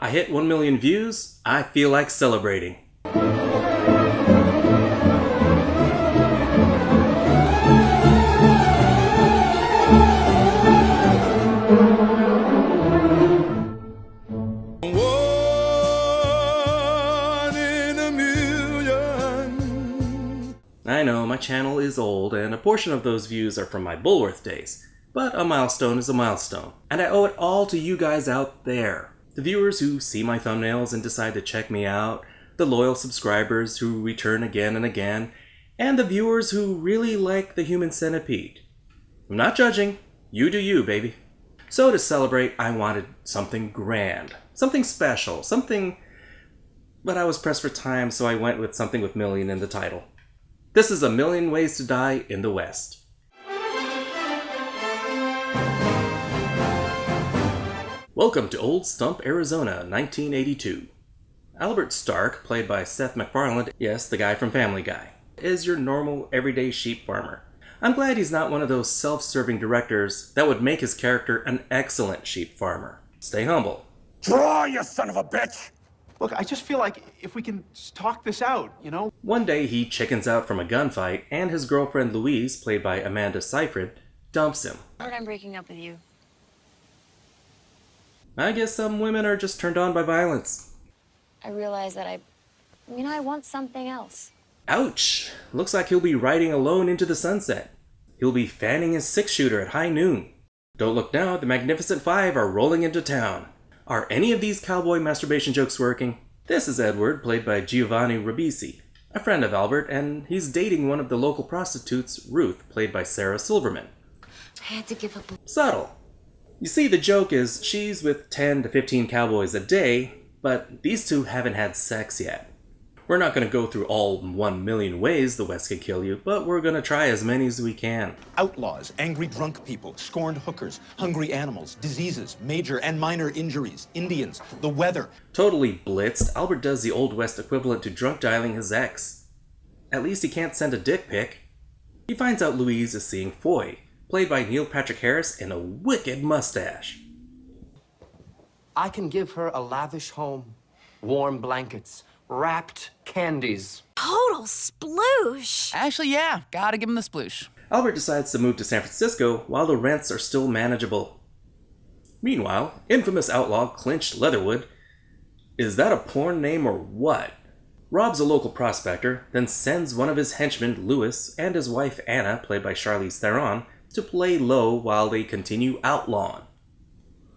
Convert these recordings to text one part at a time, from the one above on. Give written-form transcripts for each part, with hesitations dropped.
I hit 1 million views, I feel like celebrating. I know, my channel is old, and a portion of those views are from my Bullworth days, but a milestone is a milestone, and I owe it all to you guys out there. The viewers who see my thumbnails and decide to check me out, the loyal subscribers who return again and again, and the viewers who really like the Human Centipede. I'm not judging, you do you, baby. So to celebrate, I wanted something grand, something special, something... But I was pressed for time, so I went with something with million in the title. This is A Million Ways to Die in the West. Welcome to Old Stump, Arizona, 1982. Albert Stark, played by Seth MacFarlane, yes, the guy from Family Guy, is your normal, everyday sheep farmer. I'm glad he's not one of those self-serving directors that would make his character an excellent sheep farmer. Stay humble. Draw, you son of a bitch! Look, I just feel like if we can talk this out, you know? One day he chickens out from a gunfight, and his girlfriend Louise, played by Amanda Seyfried, dumps him. I'm breaking up with you. I guess some women are just turned on by violence. I realize that I want something else. Ouch! Looks like he'll be riding alone into the sunset. He'll be fanning his six-shooter at high noon. Don't look now, the Magnificent Five are rolling into town. Are any of these cowboy masturbation jokes working? This is Edward, played by Giovanni Ribisi, a friend of Albert, and he's dating one of the local prostitutes, Ruth, played by Sarah Silverman. I had to give up. Subtle. You see, the joke is she's with 10 to 15 cowboys a day, but these two haven't had sex yet. We're not going to go through all 1 million ways the West can kill you, but we're going to try as many as we can. Outlaws, angry drunk people, scorned hookers, hungry animals, diseases, major and minor injuries, Indians, the weather. Totally blitzed, Albert does the Old West equivalent to drunk dialing his ex. At least he can't send a dick pic. He finds out Louise is seeing Foy, played by Neil Patrick Harris in a wicked mustache. I can give her a lavish home, warm blankets, wrapped candies. Total sploosh! Actually, yeah, gotta give him the sploosh. Albert decides to move to San Francisco while the rents are still manageable. Meanwhile, infamous outlaw Clinch Leatherwood, is that a porn name or what? Robs a local prospector, then sends one of his henchmen, Louis, and his wife Anna, played by Charlize Theron, to play low while they continue outlawing.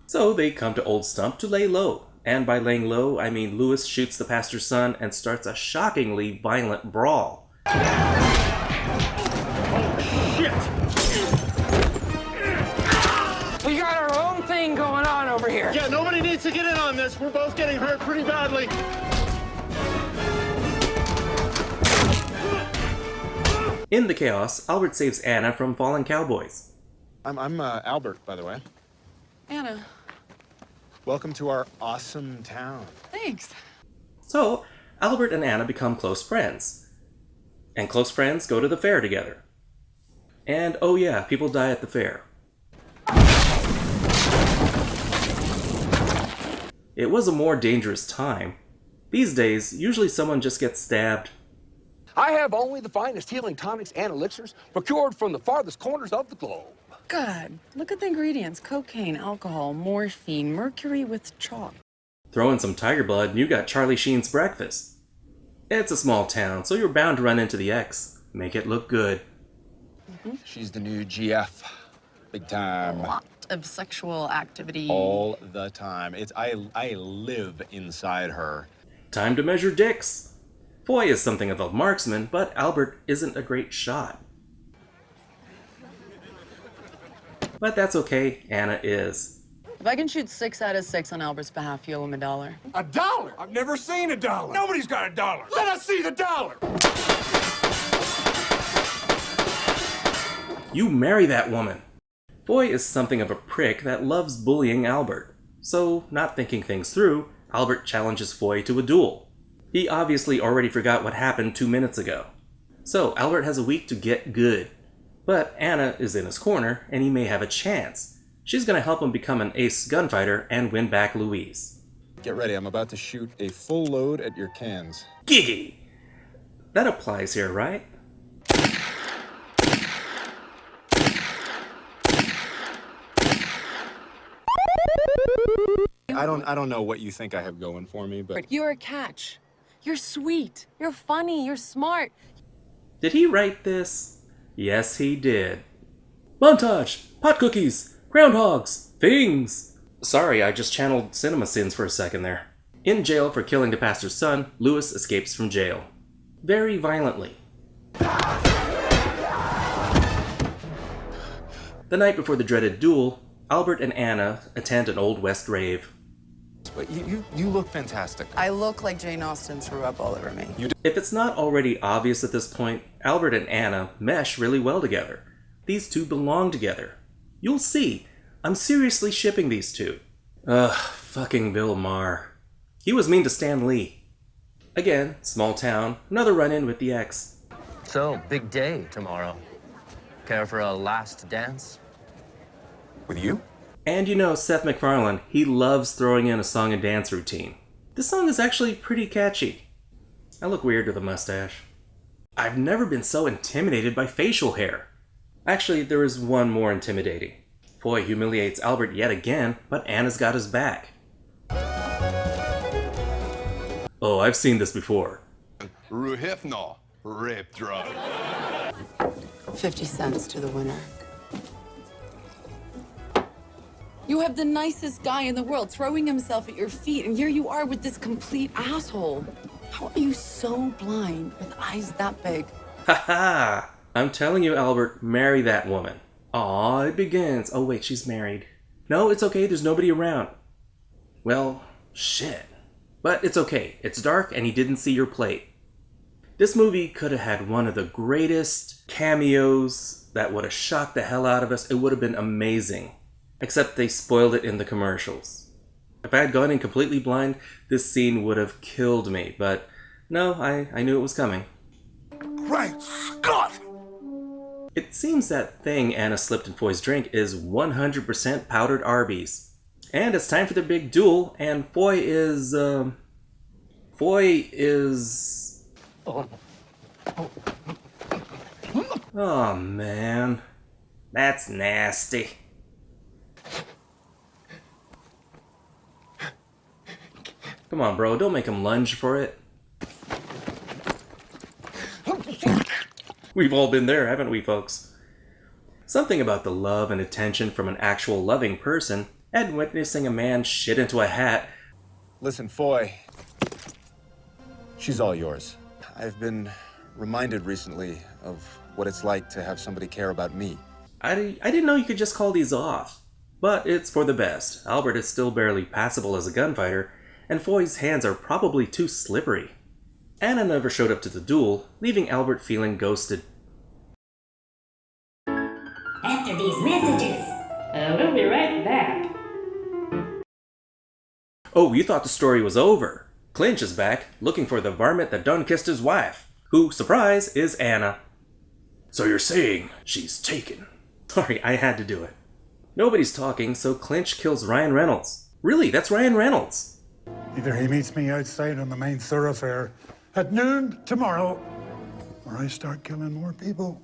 So they come to Old Stump to lay low. And by laying low, I mean Louis shoots the pastor's son and starts a shockingly violent brawl. Shit! We got our own thing going on over here. Yeah, nobody needs to get in on this. We're both getting hurt pretty badly. In the chaos, Albert saves Anna from fallen cowboys. I'm Albert, by the way. Anna. Welcome to our awesome town. Thanks. So, Albert and Anna become close friends. And close friends go to the fair together. And oh yeah, people die at the fair. It was a more dangerous time. These days, usually someone just gets stabbed. I have only the finest healing tonics and elixirs procured from the farthest corners of the globe. Good. Look at the ingredients. Cocaine, alcohol, morphine, mercury with chalk. Throw in some tiger blood and you got Charlie Sheen's breakfast. It's a small town, so you're bound to run into the ex. Make it look good. She's the new GF. Big time. A lot of sexual activity. All the time. I live inside her. Time to measure dicks. Foy is something of a marksman, but Albert isn't a great shot. But that's okay, Anna is. If I can shoot 6 out of 6 on Albert's behalf, you owe him $1. $1? I've never seen $1. Nobody's got $1. Let us see the dollar. You marry that woman. Foy is something of a prick that loves bullying Albert. So, not thinking things through, Albert challenges Foy to a duel. He obviously already forgot what happened 2 minutes ago. So, Albert has a week to get good. But Anna is in his corner, and he may have a chance. She's going to help him become an ace gunfighter and win back Louise. Get ready, I'm about to shoot a full load at your cans. Giggy! That applies here, right? I don't know what you think I have going for me, but You're a catch. You're sweet. You're funny. You're smart. Did he write this? Yes, he did. Montage! Pot cookies! Groundhogs! Things! Sorry, I just channeled cinema sins for a second there. In jail for killing the pastor's son, Lewis escapes from jail. Very violently. The night before the dreaded duel, Albert and Anna attend an Old West rave. But you look fantastic. I look like Jane Austen threw up all over me. If it's not already obvious at this point, Albert and Anna mesh really well together. These two belong together. You'll see. I'm seriously shipping these two. Ugh, fucking Bill Maher. He was mean to Stan Lee. Again, small town, another run-in with the ex. So, big day tomorrow. Care for a last dance? With you? And you know Seth MacFarlane, he loves throwing in a song and dance routine. This song is actually pretty catchy. I look weird with a mustache. I've never been so intimidated by facial hair. Actually, there is one more intimidating. Foy humiliates Albert yet again, but Anna's got his back. Oh, I've seen this before. Ruhifnal, rape drug. 50 cents to the winner. You have the nicest guy in the world throwing himself at your feet, and here you are with this complete asshole. How are you so blind with eyes that big? Haha! I'm telling you, Albert, marry that woman. Aw, it begins. Oh wait, she's married. No, it's okay, there's nobody around. Well, shit. But it's okay, it's dark and he didn't see your plate. This movie could have had one of the greatest cameos that would have shocked the hell out of us. It would have been amazing. Except they spoiled it in the commercials. If I had gone in completely blind, this scene would have killed me, but no, I knew it was coming. Great Scott! It seems that thing Anna slipped in Foy's drink is 100% powdered Arby's. And it's time for the big duel, and Foy is... Oh man, that's nasty. Come on, bro, don't make him lunge for it. We've all been there, haven't we, folks? Something about the love and attention from an actual loving person and witnessing a man shit into a hat. listen, Foy, she's all yours. I've been reminded recently of what it's like to have somebody care about me. I didn't know you could just call these off. But it's for the best. Albert is still barely passable as a gunfighter, and Foy's hands are probably too slippery. Anna never showed up to the duel, leaving Albert feeling ghosted. After these messages, we'll be right back. Oh, you thought the story was over. Clinch is back, looking for the varmint that done kissed his wife, who, surprise, is Anna. So you're saying she's taken? Sorry, I had to do it. Nobody's talking, so Clinch kills Ryan Reynolds. Really, that's Ryan Reynolds. Either he meets me outside on the main thoroughfare at noon tomorrow, or I start killing more people.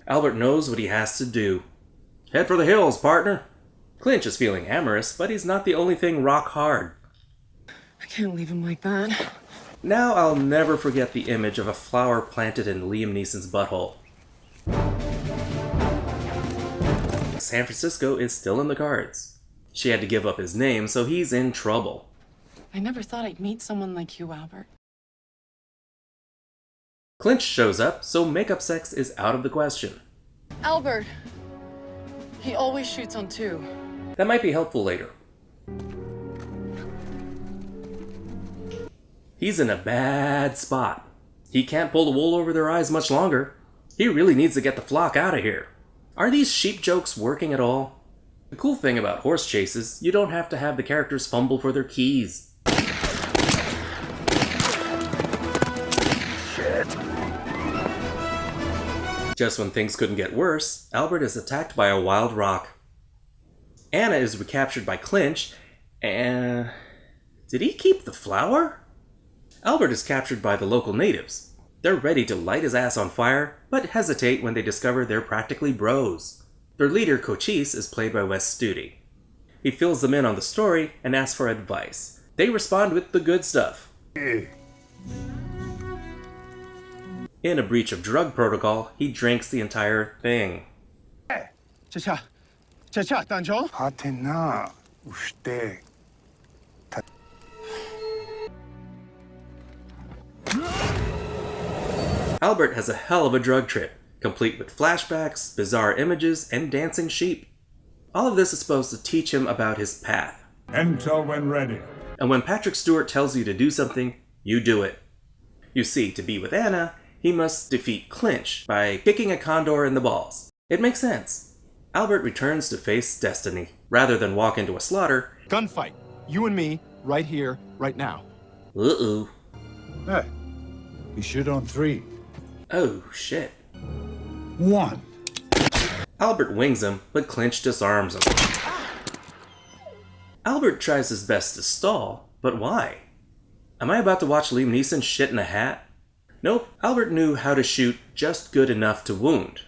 Albert knows what he has to do. Head for the hills, partner. Clinch is feeling amorous, but he's not the only thing rock hard. I can't leave him like that. Now I'll never forget the image of a flower planted in Liam Neeson's butthole. San Francisco is still in the cards. She had to give up his name, so he's in trouble. I never thought I'd meet someone like you, Albert. Clinch shows up, so makeup sex is out of the question. Albert! He always shoots on two. That might be helpful later. He's in a bad spot. He can't pull the wool over their eyes much longer. He really needs to get the flock out of here. Are these sheep jokes working at all? The cool thing about horse chases, you don't have to have the characters fumble for their keys. Shit. Just when things couldn't get worse, Albert is attacked by a wild rock. Anna is recaptured by Clinch, and Did he keep the flower? Albert is captured by the local natives. They're ready to light his ass on fire, but hesitate when they discover they're practically bros. Their leader, Cochise, is played by Wes Studi. He fills them in on the story and asks for advice. They respond with the good stuff. In a breach of drug protocol, he drinks the entire thing. Albert has a hell of a drug trip, complete with flashbacks, bizarre images, and dancing sheep. All of this is supposed to teach him about his path. Enter when ready. And when Patrick Stewart tells you to do something, you do it. You see, to be with Anna, he must defeat Clinch by kicking a condor in the balls. It makes sense. Albert returns to face destiny, rather than walk into a slaughter. Gunfight. You and me, right here, right now. Uh-oh. Hey, we shoot on 3. Oh, shit. 1. Albert wings him, but Clinch disarms him. Albert tries his best to stall, but why? Am I about to watch Liam Neeson shit in a hat? Nope, Albert knew how to shoot just good enough to wound.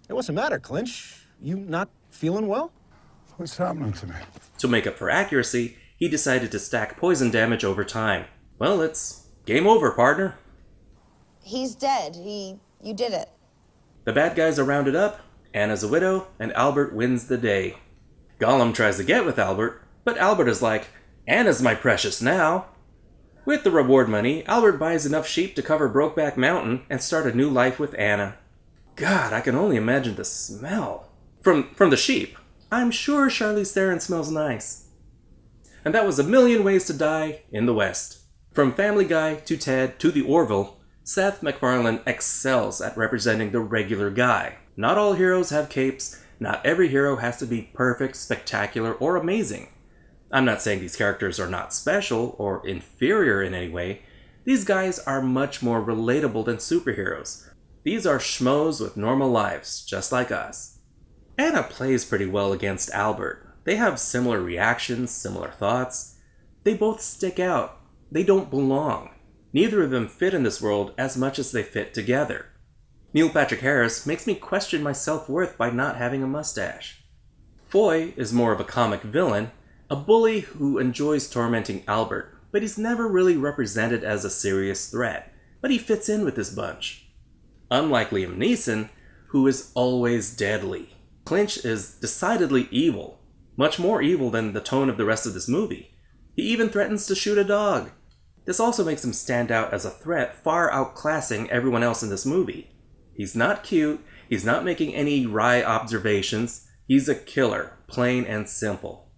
Hey, what's the matter, Clinch? You not feeling well? What's happening to me? To make up for accuracy, he decided to stack poison damage over time. Well, it's game over, partner. He's dead. You did it. The bad guys are rounded up, Anna's a widow, and Albert wins the day. Gollum tries to get with Albert, but Albert is like, Anna's my precious now. With the reward money, Albert buys enough sheep to cover Brokeback Mountain and start a new life with Anna. God, I can only imagine the smell. From the sheep. I'm sure Charlize Theron smells nice. And that was A Million Ways to Die in the West. From Family Guy to Ted to The Orville, Seth MacFarlane excels at representing the regular guy. Not all heroes have capes, not every hero has to be perfect, spectacular, or amazing. I'm not saying these characters are not special or inferior in any way. These guys are much more relatable than superheroes. These are schmoes with normal lives, just like us. Anna plays pretty well against Albert. They have similar reactions, similar thoughts. They both stick out. They don't belong. Neither of them fit in this world as much as they fit together. Neil Patrick Harris makes me question my self-worth by not having a mustache. Foy is more of a comic villain, a bully who enjoys tormenting Albert, but he's never really represented as a serious threat, but he fits in with this bunch. Unlike Liam Neeson, who is always deadly, Clinch is decidedly evil, much more evil than the tone of the rest of this movie. He even threatens to shoot a dog. This also makes him stand out as a threat, far outclassing everyone else in this movie. He's not cute, he's not making any wry observations, he's a killer, plain and simple.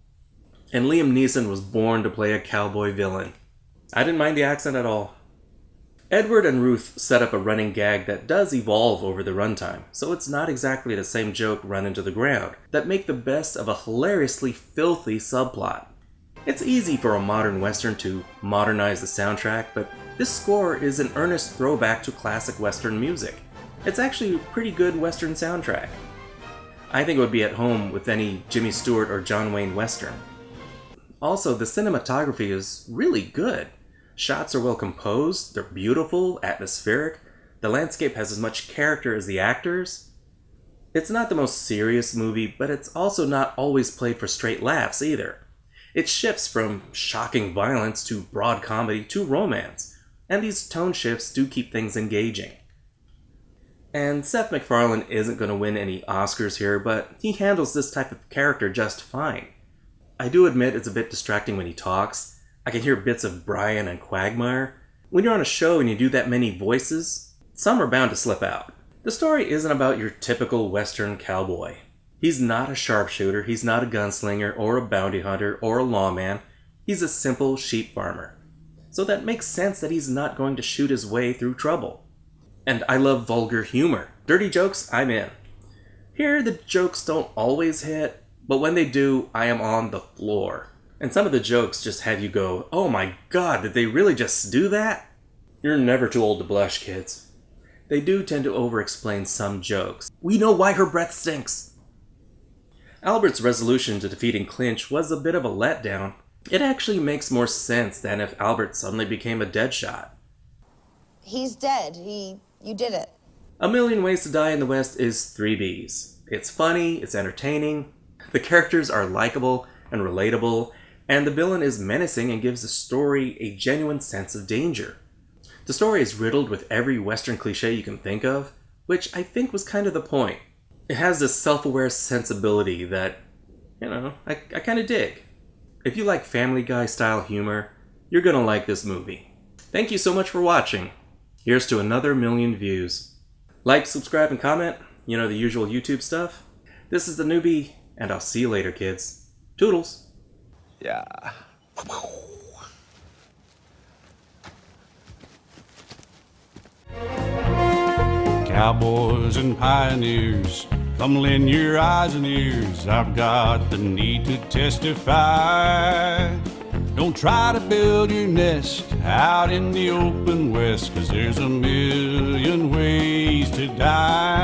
And Liam Neeson was born to play a cowboy villain. I didn't mind the accent at all. Edward and Ruth set up a running gag that does evolve over the runtime, so it's not exactly the same joke run into the ground, that make the best of a hilariously filthy subplot. It's easy for a modern western to modernize the soundtrack, but this score is an earnest throwback to classic western music. It's actually a pretty good western soundtrack. I think it would be at home with any Jimmy Stewart or John Wayne western. Also, the cinematography is really good. Shots are well composed, they're beautiful, atmospheric, the landscape has as much character as the actors. It's not the most serious movie, but it's also not always played for straight laughs either. It shifts from shocking violence to broad comedy to romance, and these tone shifts do keep things engaging. And Seth MacFarlane isn't going to win any Oscars here, but he handles this type of character just fine. I do admit it's a bit distracting when he talks. I can hear bits of Brian and Quagmire. When you're on a show and you do that many voices, some are bound to slip out. The story isn't about your typical Western cowboy. He's not a sharpshooter, he's not a gunslinger, or a bounty hunter, or a lawman. He's a simple sheep farmer. So that makes sense that he's not going to shoot his way through trouble. And I love vulgar humor. Dirty jokes, I'm in. Here, the jokes don't always hit, but when they do, I am on the floor. And some of the jokes just have you go, oh my god, did they really just do that? You're never too old to blush, kids. They do tend to over-explain some jokes. We know why her breath stinks. Albert's resolution to defeating Clinch was a bit of a letdown. It actually makes more sense than if Albert suddenly became a Deadshot. He's dead. You did it. A Million Ways to Die in the West is 3 Bs. It's funny, it's entertaining, the characters are likable and relatable, and the villain is menacing and gives the story a genuine sense of danger. The story is riddled with every Western cliche you can think of, which I think was kind of the point. It has this self-aware sensibility that, I kind of dig. If you like Family Guy style humor, you're gonna like this movie. Thank you so much for watching. Here's to another 1,000,000 views. Like, subscribe, and comment. The usual YouTube stuff. This is theNewBee, and I'll see you later, kids. Toodles. Yeah. Cowboys and pioneers, come lend your eyes and ears. I've got the need to testify. Don't try to build your nest out in the open west, 'cause there's a million ways to die.